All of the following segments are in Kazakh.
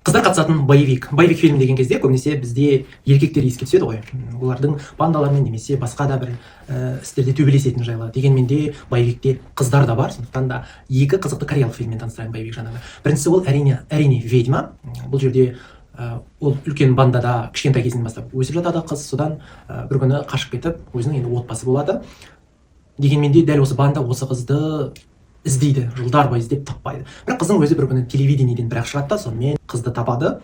Қыздар қатысатын боевик фильм деген кезде көбінесе бізде еркектер еске түседі ғой. Олардың бандалармен немесе басқа да бір істерде төбелесетіні жайлы. Дегенмен де боевикте қыздар да бар. Сондықтан да екі қызықты кореялық фильммен таныстырайын боевик жанрында. Біріншісі ол әрине ведьма. Бұл жерде ол үлкен бандада кішкентай кезінен бастап өсіп жатады қыз, содан бір күні қашып кетіп, өзінің енді отбасы болады. Дегенмен де дәл осы банда осы қызды іздейді, жылдар бойы іздеп таппайды. Бірақ қыздың өзі бір күні телевидениеден бірақ шығады да, сонымен қызды тапады.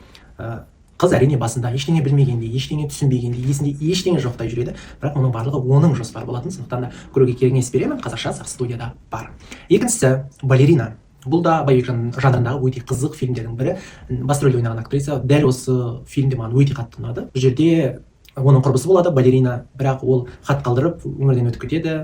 Қыз әрине басында ештеңе білмегендей, ештеңе түсінбегендей, есінде ештеңе жоқтай жүреді, бірақ мұның барлығы оның жоспары болатын. Сондықтан да көруге кеңес беремін, қазақша Сақ студияда бар. Екіншісі балерина. Бұл да боевик жанрындағы өте қызық фильмдердің бірі. Басты рөлде ойнаған актриса дәл осы фильмде маған өте қатты ұнады. Бұл жерде оның құрбысы болады, балерина, бірақ ол хат қалдырып өмірден өтіп кетеді,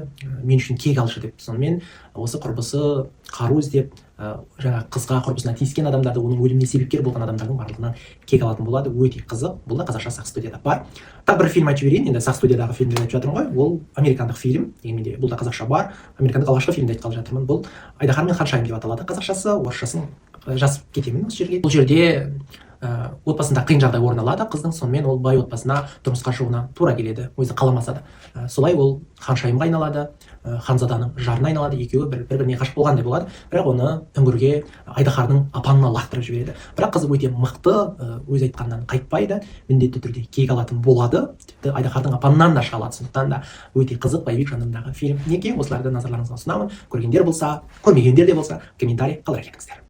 мен үшін кек алшы деп. Сонымен осы құрбысы қару іздеп, жаңа қызға құрбысына тиіскен адамдарды, оның өліміне себепкер болған адамдардың барлығынан кек алатын болады. Өте қызық. Бұл да қазақша Сақ студияда бар. Тағы бір фильм айтып жіберейін. Енді Сақ студиядағы фильмдерді айтып жатырмын ғой. Ол американдық фильм. Дегенмен де бұл да қазақша бар. Американдық алғашқы фильмді айтқалы жатырмын. Бұл Айдаһар мен Ханшайым деп аталады. Қазақшасы, орысшасын жазып кетемін осы жерге. Бұл жерде отбасында қиын жағдай орын алады қыздың, сонымен ол бай отбасына тұрмысқа шығуына тура келеді, өзі қаламаса да. Солай ол ханшайымға айналады, ханзаданың жарына айналады, екеуі бір-біріне ғашық болғандай болады, бірақ оны үңгірге Айдаһардың апанына лақтырып жібереді. Бірақ қыз өте мықты, өз айтқанынан қайтпайды, міндетті түрде кек алатын болады, тіпті Айдаһардың апанынан да шыға алады. Сондықтан да өте қызық боевик жанрындағы фильм. Неге осыларды назарларыңызға ұсынамын. Көргендер болса, көрмегендер де болса, комментарий қалдыра кетіңіздер.